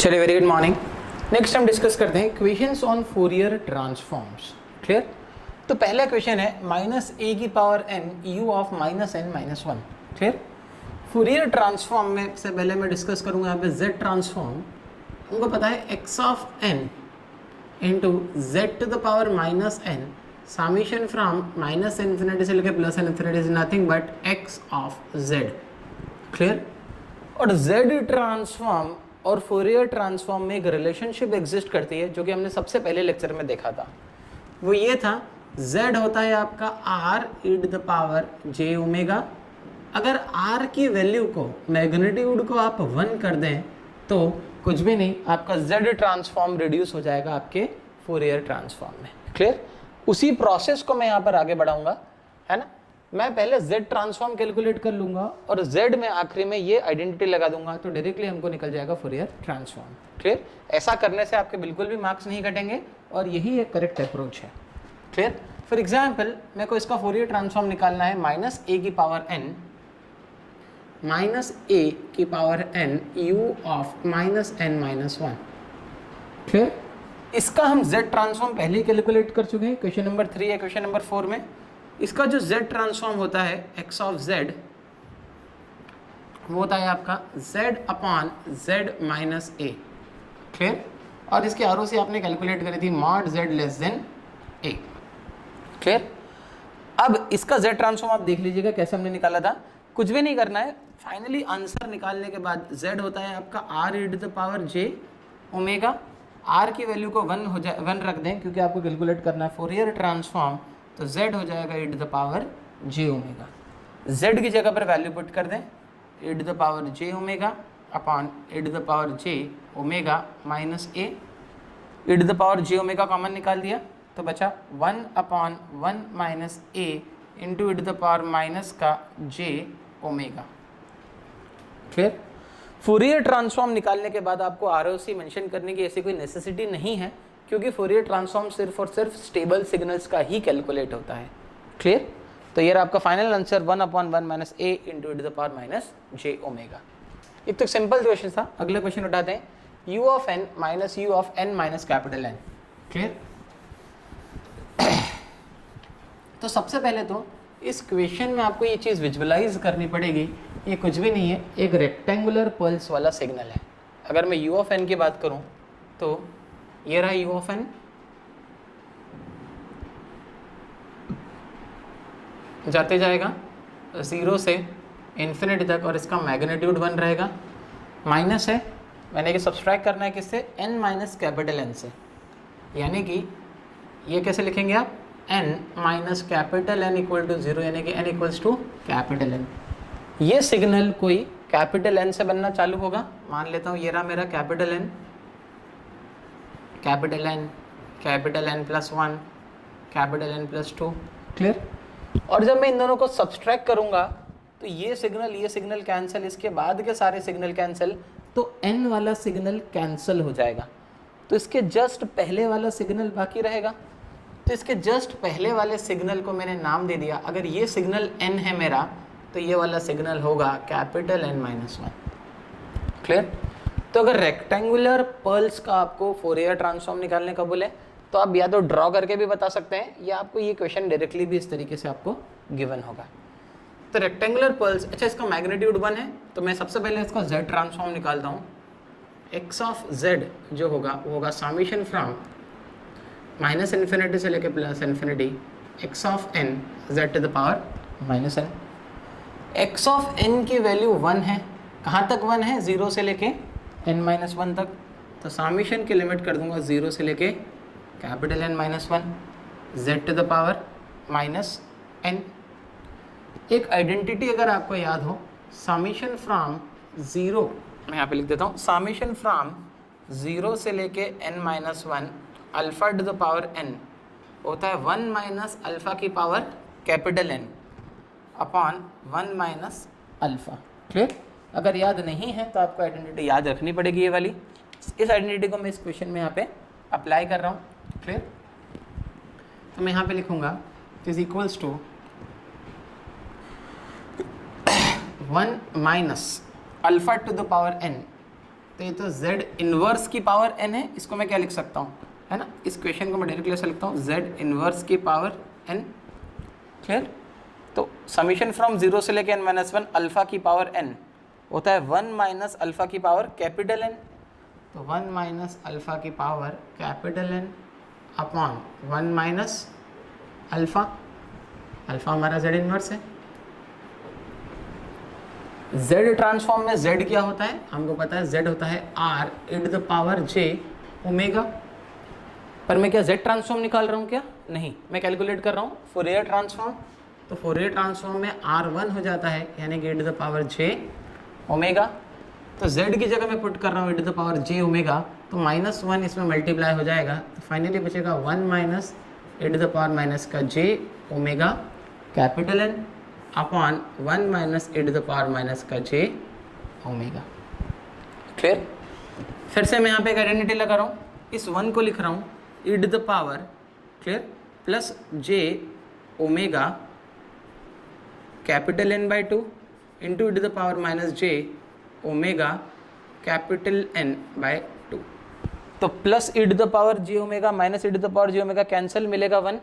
चलिए very good morning. Next हम discuss करते हैं equations on Fourier transforms. Clear. तो पहला क्वेश्चन है माइनस ए की power n u of minus n minus one. Clear. Fourier transform में से पहले मैं डिस्कस करूंगा यहाँ पे जेड ट्रांसफॉर्म। हमको पता है x of n into z to the power minus n summation from minus infinity से लेकर plus infinity is nothing but x of z. Clear. और जेड ट्रांसफॉर्म और फोरियर ट्रांसफॉर्म में एक रिलेशनशिप एग्जिस्ट करती है जो कि हमने सबसे पहले लेक्चर में देखा था। वो ये था z होता है आपका r e to the power j omega. अगर r की वैल्यू को मैग्नीट्यूड को आप 1 कर दें तो कुछ भी नहीं, आपका z ट्रांसफॉर्म रिड्यूस हो जाएगा आपके फोरियर ट्रांसफॉर्म में। क्लियर। उसी प्रोसेस को मैं यहाँ पर आगे बढ़ाऊंगा, है ना। मैं पहले z ट्रांसफॉर्म कैलकुलेट कर लूंगा और z में आखिरी में ये आइडेंटिटी लगा दूंगा तो डायरेक्टली हमको निकल जाएगा फोरियर ट्रांसफॉर्म। क्लियर। ऐसा करने से आपके बिल्कुल भी मार्क्स नहीं कटेंगे और यही एक करेक्ट अप्रोच है। क्लियर। फॉर एग्जाम्पल मेरे को इसका फोरियर ट्रांसफॉर्म निकालना है माइनस ए की power n u of minus n minus one. Clear. इसका हम z ट्रांसफॉर्म पहले ही कैलकुलेट कर चुके हैं, क्वेश्चन नंबर 3 या क्वेश्चन नंबर 4 में। इसका जो z ट्रांसफॉर्म होता है x ऑफ z वो होता है आपका z upon z minus a। Clear. और इसकी आरओसी आपने कैलकुलेट करी थी mod z less than a। Clear. अब इसका z ट्रांसफॉर्म आप देख लीजिएगा कैसे हमने निकाला था। कुछ भी नहीं करना है, फाइनली आंसर निकालने के बाद z होता है आपका r e to the power j omega. r की वैल्यू को 1 रख दें क्योंकि आपको कैलकुलेट करना है फोरियर ट्रांसफॉर्म, तो z हो जाएगा e to the power j omega. z की जगह पर वैल्यू पुट कर दें e to the power j omega upon e to the power j omega minus a। e to the power j omega common निकाल दिया तो बचा 1 upon 1 minus a into e to the power minus का j omega. Clear. Fourier transform निकालने के बाद आपको ROC mention करने की ऐसी कोई नेसेसिटी नहीं है क्योंकि फोरियर ट्रांसफॉर्म सिर्फ और सिर्फ स्टेबल सिग्नल्स का ही कैलकुलेट होता है। क्लियर। तो ये आपका final answer 1 upon 1 minus a into e to the power minus j omega. एक तो सिंपल क्वेश्चन था। अगले क्वेश्चन उठाते हैं u of n minus u of n minus capital N। Clear. तो सबसे पहले तो इस क्वेश्चन में आपको ये चीज़ विजुअलाइज करनी पड़ेगी। ये कुछ भी नहीं है, एक रेक्टेंगुलर पल्स वाला सिग्नल है। अगर मैं u ऑफ n की बात करूं तो ये रहा u ऑफ n, जाते जाएगा 0 से इन्फिनिटी तक और इसका मैग्नीट्यूड 1 रहेगा। माइनस है, मैंने ये सब्सट्रैक्ट करना है किससे, n माइनस कैपिटल N से। यानी कि ये कैसे लिखेंगे आप, n minus capital N equal to 0, यानी कि n equals to capital N। ये सिग्नल कोई कैपिटल N से बनना चालू होगा। मान लेता हूँ ये रहा मेरा capital N, capital N, capital N plus 1, capital N plus 2। Clear. और जब मैं इन दोनों को सब्सट्रैक्ट करूँगा तो ये सिग्नल कैंसिल, इसके बाद के सारे सिग्नल कैंसिल, तो n वाला सिग्नल कैंसिल हो जाएगा। तो इसके जस्ट पहले वाला सिग्नल बाकी रहेगा। तो इसके जस्ट पहले वाले सिग्नल को मैंने नाम दे दिया, अगर ये सिग्नल n है मेरा तो ये वाला सिग्नल होगा कैपिटल N माइनस 1। क्लियर। तो अगर रेक्टेंगुलर पल्स का आपको फोरियर ट्रांसफॉर्म निकालने का बोले तो आप या तो ड्रॉ करके भी बता सकते हैं या आपको ये क्वेश्चन डायरेक्टली भी इस तरीके से आपको गिवन होगा। तो रेक्टेंगुलर पल्स, अच्छा इसका मैग्नीट्यूड 1 है तो मैं सबसे पहले इसका z ट्रांसफॉर्म निकालता हूँ। x ऑफ z जो होगा वो होगा समेशन फ्रॉम माइनस इन्फिनिटी से लेकर plus infinity x of n z to the power minus n। x of n की वैल्यू 1 है, कहाँ तक 1 है, 0 से लेके n माइनस 1 तक। तो समेशन की लिमिट कर दूंगा 0 से लेके capital N minus 1 z to the power minus n। एक आइडेंटिटी अगर आपको याद हो, समेशन फ्रॉम 0, मैं यहाँ पे लिख देता हूँ, समेशन फ्रॉम 0 से लेके n minus 1 alpha to the power n होता है 1 माइनस अल्फा की power capital N upon 1 minus alpha. Clear. अगर याद नहीं है तो आपको आइडेंटिटी याद रखनी पड़ेगी ये वाली। इस आइडेंटिटी को मैं इस क्वेश्चन में यहाँ पे अप्लाई कर रहा हूँ। क्लियर। तो मैं यहाँ पे लिखूँगा is equals to 1 minus alpha to the power n। तो ये तो z इनवर्स की पावर n है, इसको मैं क्या लिख सकता हूँ, है ना, इस क्वेश्चन को मैं डायरेक्टली ऐसे लिखता हूँ z इनवर्स की पावर n। क्लियर। तो समीशन फ्रॉम 0 से लेके n-1 अल्फा की पावर n होता है 1 माइनस अल्फा की पावर कैपिटल N। तो 1 माइनस अल्फा की power capital N upon 1 minus alpha, alpha हमारा z इनवर्स है। z ट्रांसफॉर्म में z क्या होता है, हमको पता है z होता है r e to the power j omega. पर मैं क्या z ट्रांसफॉर्म निकाल रहा हूँ क्या, नहीं, मैं कैलकुलेट कर रहा हूँ फोरियर ट्रांसफॉर्म। तो फोरियर ट्रांसफॉर्म में r1 हो जाता है यानी कि e to the power j omega. तो z की जगह मैं पुट कर रहा हूँ e to the power j omega, तो -1 इसमें मल्टीप्लाई हो जाएगा, तो फाइनली बचेगा 1 minus e to the power minus का j omega capital N upon 1 minus e to the power minus का j ओमेगा। क्लियर। फिर से मैं यहाँ पे एक आइडेंटिटी लगा रहा हूँ, इस 1 को लिख रहा हूँ e to the power, clear, plus j omega capital N by 2 into e to the power minus j omega capital N by 2। तो plus e to the power j omega minus e to the power j omega cancel, मिलेगा 1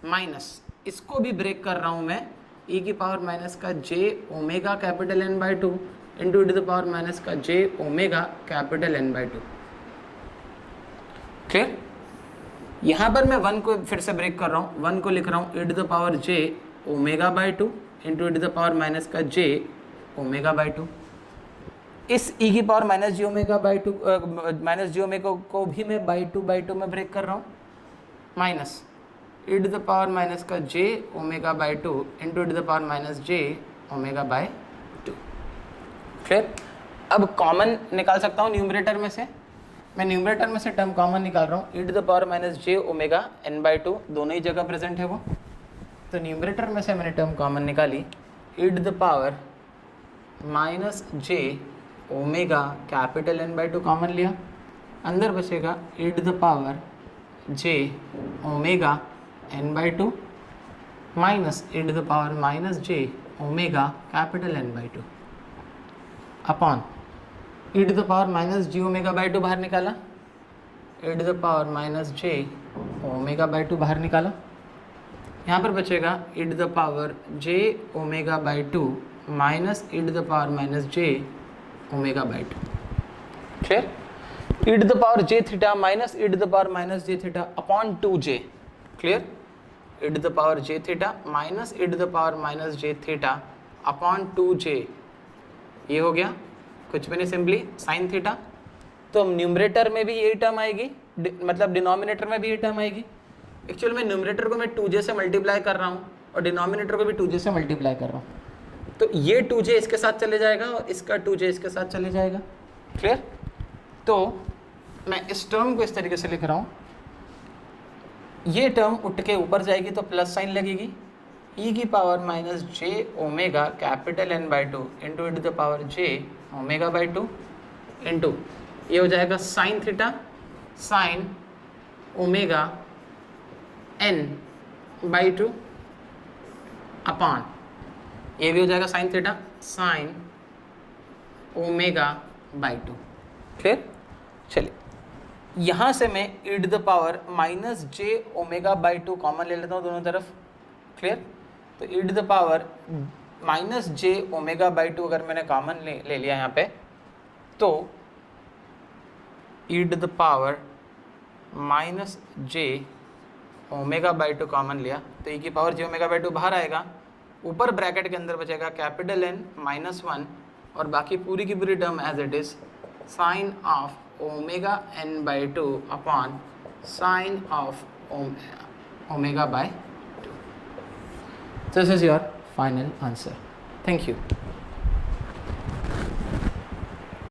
minus, इसको भी break कर रहा हूँ मैं, e की power minus का j omega capital N by 2 into e to the power minus का j omega capital N by 2। Clear. यहाँ पर मैं 1 को फिर से ब्रेक कर रहा हूँ, 1 को लिख रहा हूँ e to the power j omega by 2 into e to the power minus का j ओमेगा बाई 2। इस e की power minus j omega by 2 minus j omega को भी मैं बाई 2 में ब्रेक कर रहा हूँ, minus e to the power minus का j omega by 2 into e to the power minus j omega by 2। Clear. अब कॉमन निकाल सकता हूँ न्यूमरेटर में से, मैं न्यूमरेटर में से टर्म कॉमन निकाल रहा हूँ, e to the power minus j omega n by 2, दोनों ही जगह प्रेजेंट है वो। तो न्यूमरेटर में से मैंने टर्म कॉमन निकाली, e to the power minus j omega capital N by 2 common लिया, अंदर बचेगा e to the power j omega n by 2 minus e to the power minus j omega capital N by 2 upon e to the power minus j omega by 2 बाहर निकाला, e to the power minus j omega by 2 बाहर निकाला, यहाँ पर बचेगा e to the power j omega by 2 minus e to the power minus j omega by 2। Clear. e to the power j theta minus e to the power minus j theta upon 2j। Clear. e to the power j theta minus e to the power minus j theta upon 2j, ये हो गया, कुछ भी नहीं, simply sine theta. तो numerator में भी यही टर्म आएगी, मतलब डिनोमिनेटर में भी यही टर्म आएगी। एक्चुअल में न्यूमरेटर को मैं 2j से मल्टीप्लाई कर रहा हूँ और डिनोमिनेटर को भी 2j से मल्टीप्लाई कर रहा हूँ, तो ये 2j इसके साथ चले जाएगा और इसका 2j इसके साथ चले जाएगा। क्लियर। तो मैं इस टर्म को इस तरीके से लिख रहा हूँ, ये टर्म उठ के ऊपर जाएगी तो प्लस साइन लगेगी, e की power minus j omega capital N by 2 into e to the power j omega by 2 into ये हो जाएगा sine theta sine omega n by 2 upon ये भी हो जाएगा sine theta sine omega by 2। Clear. चलिए यहाँ से मैं e to the power minus j omega by 2 common ले लेता हूँ दोनों तरफ। क्लियर। तो e to the power minus j omega by 2 अगर मैंने कॉमन ले लिया यहाँ पे, तो e to the power minus j omega by 2 common लिया, तो e की पावर j ओमेगा बाई 2 बाहर आएगा, ऊपर ब्रैकेट के अंदर बचेगा कैपिटल N माइनस 1 और बाकी पूरी की पूरी term as it is sine of omega n by 2 upon sine of omega by 2। This is your final answer. Thank you.